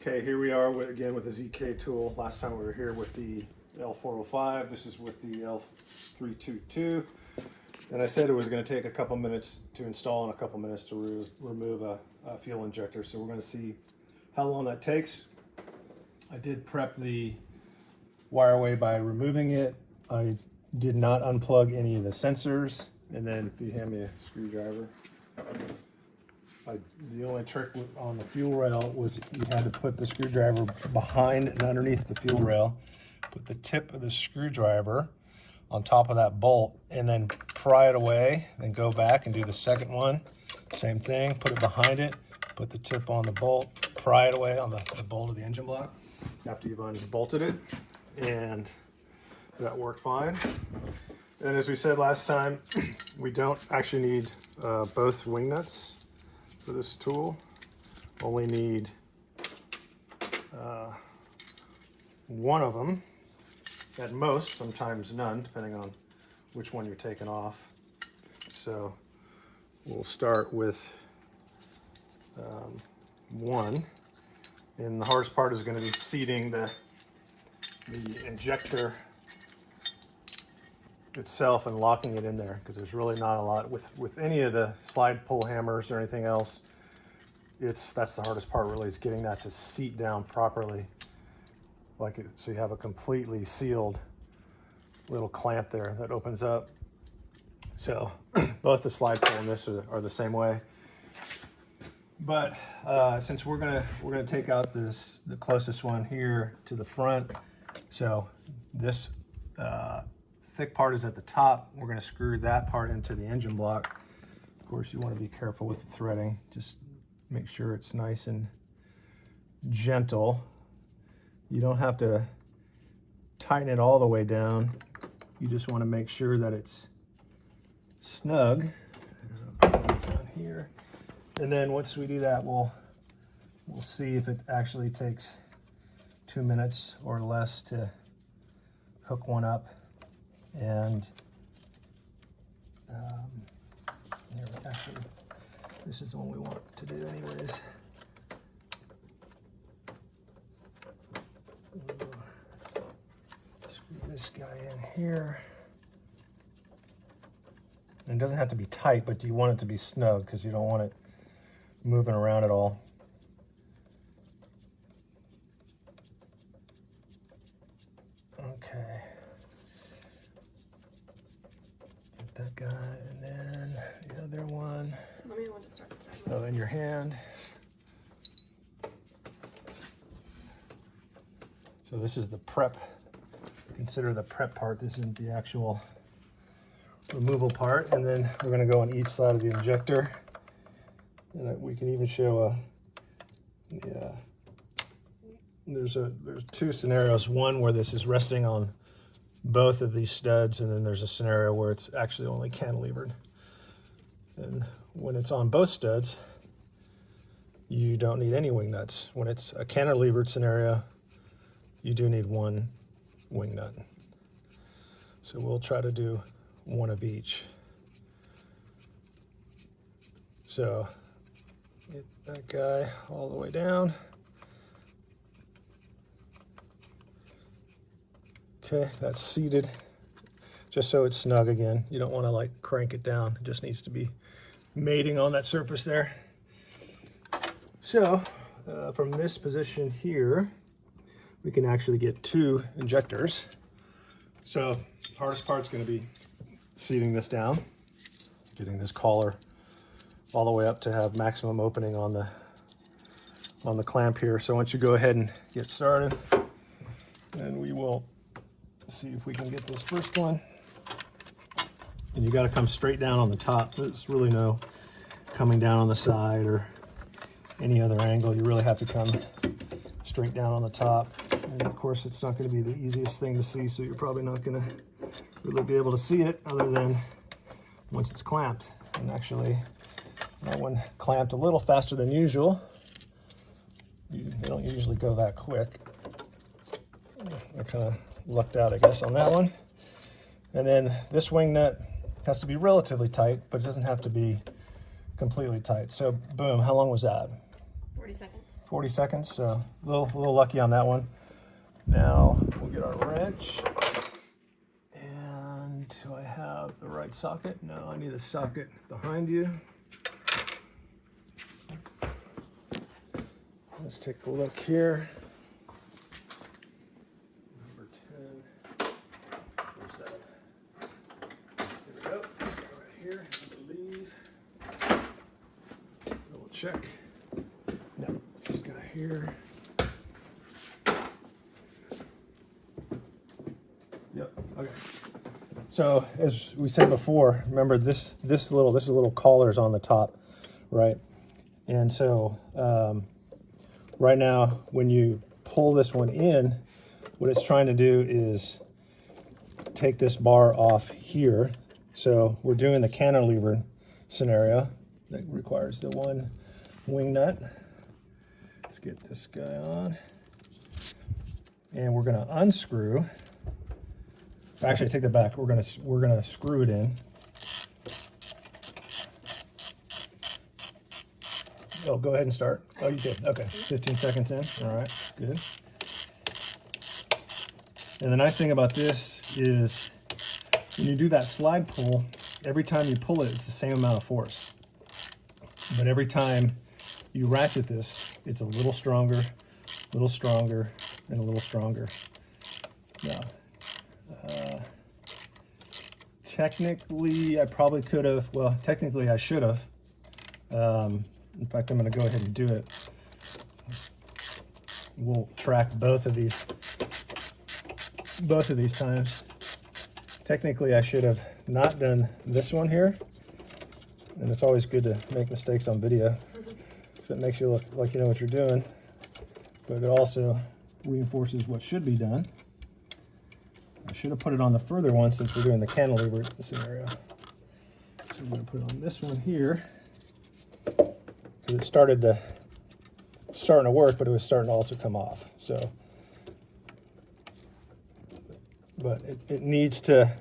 Okay, here we are again with the ZKTool. Last time we were here with the L405. This is with the L322. And I said it was going to take a couple minutes to install and a couple minutes to remove a fuel injector. So we're going to see how long that takes. I did prep the wireway by removing it. I did not unplug any of the sensors. And then if you hand me a screwdriver, the only trick on the fuel rail was you had to put the screwdriver behind and underneath the fuel rail, put the tip of the screwdriver on top of that bolt, and then pry it away, then go back and do the second one. Same thing, put it behind it, put the tip on the bolt, pry it away on the bolt of the engine block after you've unbolted it, and that worked fine. And as we said last time, we don't actually need both wing nuts for this tool. Only need one of them at most, sometimes none, depending on which one you're taking off. So we'll start with one, and the hardest part is going to be seating the injector itself and locking it in there, because there's really not a lot with any of the slide pull hammers or anything else. That's the hardest part, really, is getting that to seat down properly, so you have a completely sealed little clamp there that opens up. So both the slide pull and this are the same way. But since we're gonna take out the closest one here to the front, so this thick part is at the top. We're going to screw that part into the engine block. Of course, you want to be careful with the threading. Just make sure it's nice and gentle. You don't have to tighten it all the way down. You just want to make sure that it's snug. Put it down here. And then once we do that, we'll see if it actually takes 2 minutes or less to hook one up. And actually, this is the one we want to do anyways. Screw this guy in here. And it doesn't have to be tight, but you want it to be snug because you don't want it moving around at all. Okay. That guy, and then the other one. Let me know when to start the timer. Oh, in your hand. So this is the prep. Consider the prep part. This isn't the actual removal part. And then we're going to go on each side of the injector. And we can even show there's two scenarios. One where this is resting on both of these studs, and then there's a scenario where it's actually only cantilevered. And when it's on both studs, you don't need any wing nuts. When it's a cantilevered scenario, you do need one wing nut. So we'll try to do one of each. So get that guy all the way down. Okay, that's seated, just so it's snug again. You don't want to crank it down. It just needs to be mating on that surface there. So from this position here, we can actually get 2 injectors. So the hardest part's going to be seating this down, getting this collar all the way up to have maximum opening on the clamp here. So once you go ahead and get started, then we will see if we can get this first one. And you got to come straight down on the top. There's really no coming down on the side or any other angle. You really have to come straight down on the top. And of course, it's not going to be the easiest thing to see, so you're probably not going to really be able to see it other than once it's clamped. And actually, that one clamped a little faster than usual. They don't usually go that quick. I kind of lucked out, I guess, on that one. And then this wing nut has to be relatively tight, but it doesn't have to be completely tight. So boom, how long was that? 40 seconds. 40 seconds, so a little lucky on that one. Now we'll get our wrench. And do I have the right socket? No, I need the socket behind you. Let's take a look here. Number 10. Where's that? Here we go. Let's go right here, I believe. Double check. No, this guy here. Yep. Okay. So as we said before, remember this little collar's on the top, right? And so right now, when you pull this one in, what it's trying to do is take this bar off here. So we're doing the cantilever scenario that requires the one wing nut. Let's get this guy on, and we're going to unscrew. Actually, take that back. We're gonna screw it in. Oh, go ahead and start. Oh, you did. Okay, 15 seconds in. All right, good. And the nice thing about this is when you do that slide pull, every time you pull it, it's the same amount of force. But every time you ratchet this, it's a little stronger, and a little stronger. Now, technically, I probably could have, well, technically I should have. In fact, I'm going to go ahead and do it. We'll track both of these times. Technically, I should have not done this one here. And it's always good to make mistakes on video, because it makes you look like you know what you're doing. But it also reinforces what should be done. I should have put it on the further one since we're doing the cantilever scenario. So I'm going to put it on this one here, because it starting to work, but it was starting to also come off. So, but it needs to.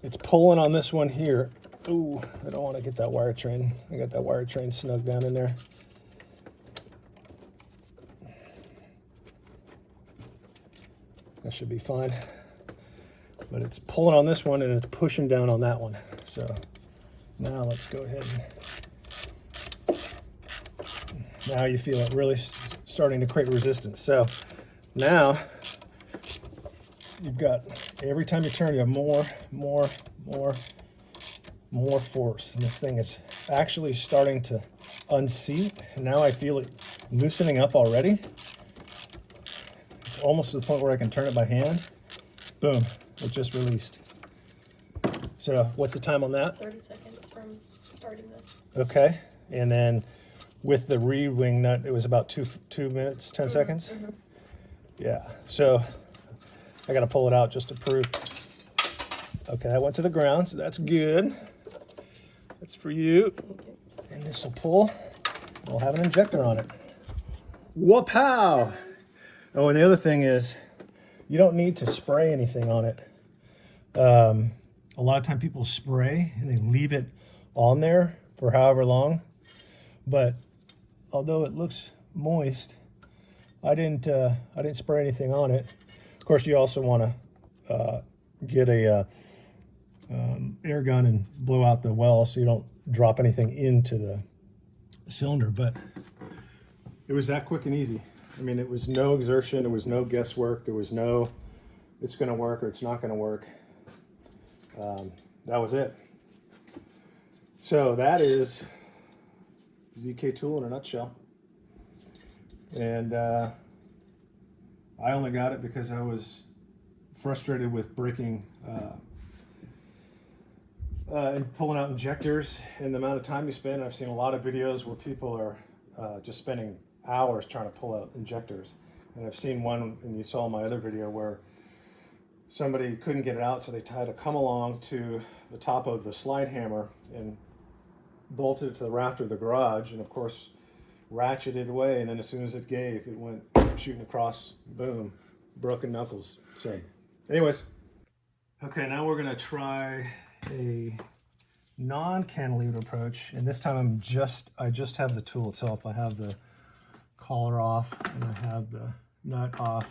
It's pulling on this one here. Ooh, I don't want to get that wire train. I got that wire train snug down in there. That should be fine. But it's pulling on this one and it's pushing down on that one. So now let's go ahead and now you feel it really starting to create resistance. So now you've got, every time you turn, you have more force. And this thing is actually starting to unseat. And now I feel it loosening up already. It's almost to the point where I can turn it by hand. Boom, it just released. So what's the time on that? 30 seconds from starting this. Okay, and then with the re-wing nut, it was about 2 minutes, 10 seconds? Mm-hmm. Yeah, so I gotta pull it out just to prove. Okay, I went to the ground, so that's good. That's for you. And this will pull. We'll have an injector on it. Whoop-pow! Oh, and the other thing is, you don't need to spray anything on it. A lot of time people spray and they leave it on there for however long. But although it looks moist, I didn't spray anything on it. Of course, you also want to get a air gun and blow out the well so you don't drop anything into the cylinder. But it was that quick and easy. I mean, it was no exertion, there was no guesswork, there was no it's going to work or it's not going to work. That was it. So that is ZKTool in a nutshell. And I only got it because I was frustrated with breaking and pulling out injectors and the amount of time you spend. I've seen a lot of videos where people are just spending hours trying to pull out injectors. And I've seen one, and you saw my other video, where somebody couldn't get it out, so they tied a come-along to the top of the slide hammer and bolted it to the rafter of the garage, and of course ratcheted away, and then as soon as it gave, it went shooting across, boom, broken knuckles. So anyways, okay, now we're gonna try a non-cantilevered approach, and this time I just have the tool itself. I have the collar off and I have the nut off.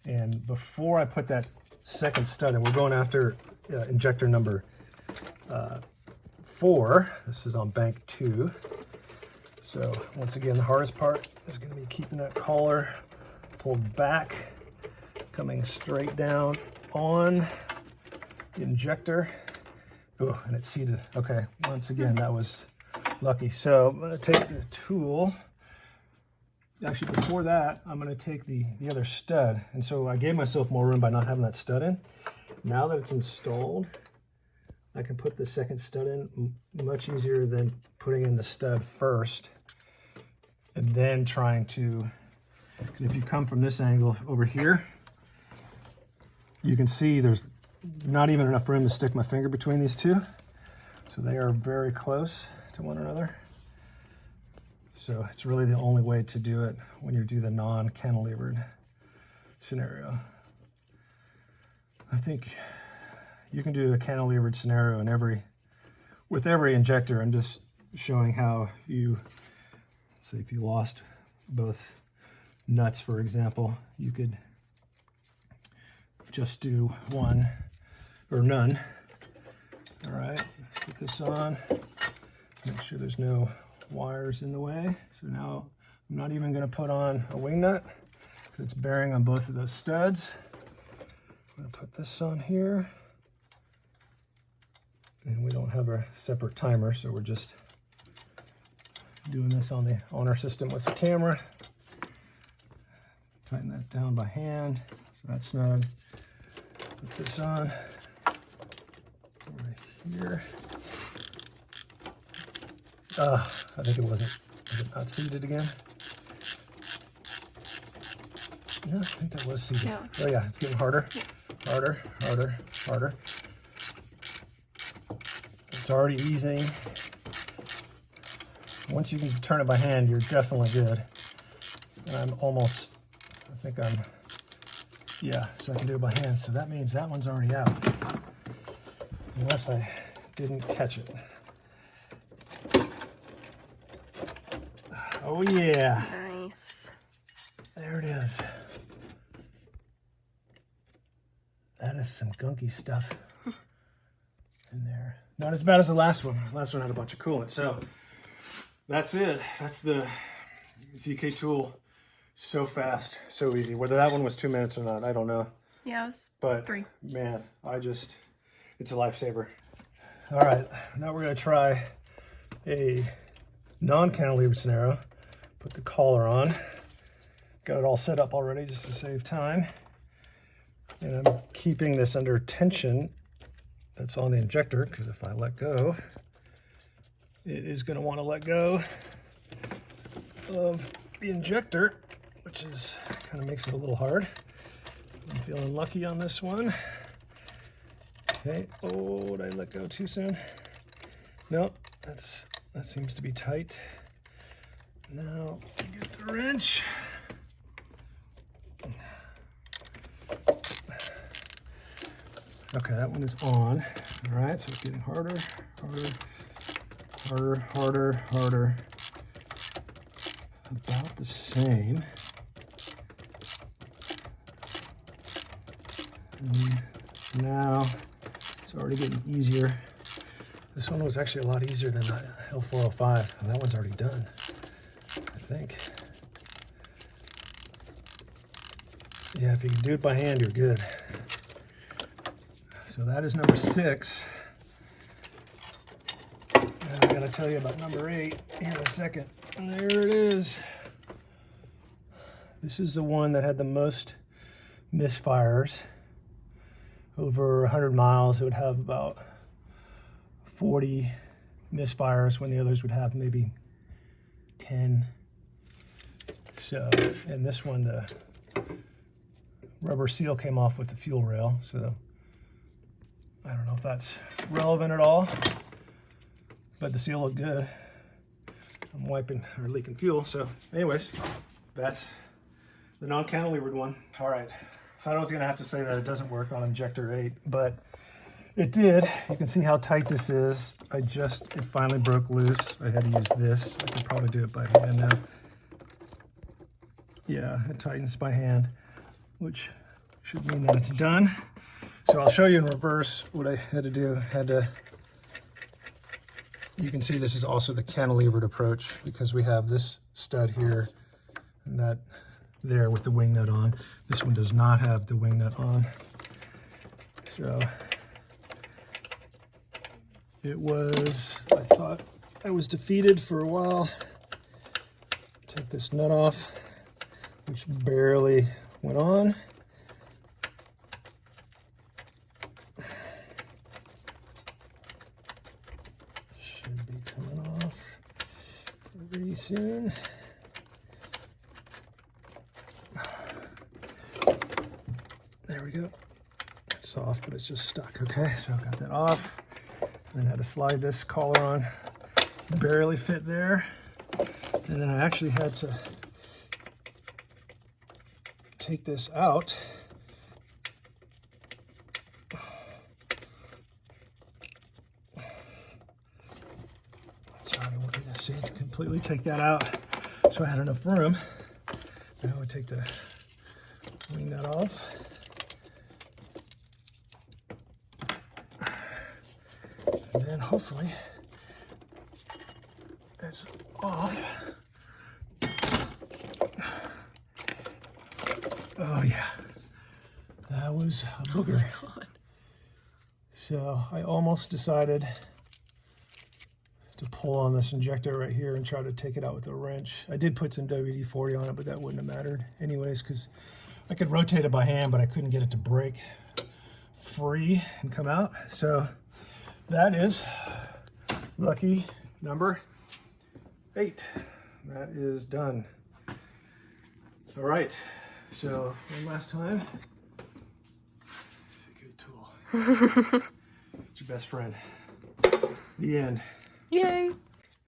And before I put that second stud in, we're going after injector number 4. This is on bank 2. So once again, the hardest part is going to be keeping that collar pulled back, coming straight down on the injector. Oh, and it's seated. Okay, once again, that was lucky. So I'm going to take the tool. Actually, before that, I'm going to take the other stud. And so I gave myself more room by not having that stud in. Now that it's installed, I can put the second stud in much easier than putting in the stud first and then trying to, because if you come from this angle over here, you can see there's not even enough room to stick my finger between these two. So they are very close to one another. So it's really the only way to do it when you do the non-cantilevered scenario. I think you can do the cantilevered scenario in with every injector. I'm just showing how you, say if you lost both nuts, for example, you could just do one or none. All right, put this on, make sure there's no wires in the way. So now I'm not even going to put on a wing nut because it's bearing on both of those studs. I'm going to put this on here. And we don't have a separate timer, so we're just doing this on our system with the camera. Tighten that down by hand, so that's snug. Put this on right here. I think was it not seated again? No, I think that was seated. Yeah. Oh yeah, it's getting harder, harder, harder, harder. It's already easing. Once you can turn it by hand, you're definitely good. And I'm almost, yeah, so I can do it by hand. So that means that one's already out. Unless I didn't catch it. Oh yeah. Nice. There it is. That is some gunky stuff in there. Not as bad as the last one. The last one had a bunch of coolant. So that's it. That's the ZKTool. So fast, so easy. Whether that one was 2 minutes or not, I don't know. Yeah, it was But 3. man, it's a lifesaver. All right, now we're gonna try a non-cantilevered scenario. Put the collar on. Got it all set up already just to save time. And I'm keeping this under tension that's on the injector, because if I let go, it is going to want to let go of the injector, which is kind of makes it a little hard. I'm feeling lucky on this one. Okay. Oh, did I let go too soon? Nope. That seems to be tight. Now get the wrench. Okay, that one is on. All right, so it's getting harder, harder, harder, harder, harder. About the same. And now it's already getting easier. This one was actually a lot easier than the L405. And that one's already done, I think. Yeah, if you can do it by hand, you're good. So that is number 6. And I gotta tell you about number 8 here in a second. And there it is. This is the one that had the most misfires. Over 100 miles, it would have about 40 misfires when the others would have maybe 10. So, and this one, the rubber seal came off with the fuel rail, so I don't know if that's relevant at all, but the seal looked good. I'm wiping or leaking fuel. So anyways, that's the non-cantilevered one. All right, thought I was gonna have to say that it doesn't work on injector 8, but It did. You can see how tight this is. It finally broke loose. I had to use this. I could probably do it by hand now. Yeah, it tightens by hand, which should mean that it's done. So I'll show you in reverse what I had to do. You can see this is also the cantilevered approach because we have this stud here and that there with the wing nut on. This one does not have the wing nut on. So I thought I was defeated for a while. Take this nut off, which barely went on. Should be coming off pretty soon. There we go. It's soft, but it's just stuck. Okay, so I got that off. Then I had to slide this collar on. Barely fit there. And then I actually had to take this out. Sorry, I wanted to see to completely take that out. So I had enough room. Now I take the wing nut off. And then hopefully it's off. Oh yeah, that was a booger. Oh, so I almost decided to pull on this injector right here and try to take it out with a wrench. I did put some WD-40 on it, but that wouldn't have mattered anyways because I could rotate it by hand, but I couldn't get it to break free and come out. So that is lucky number 8. That is done. All right, so one last time. ZKTool. It's your best friend. The end. Yay.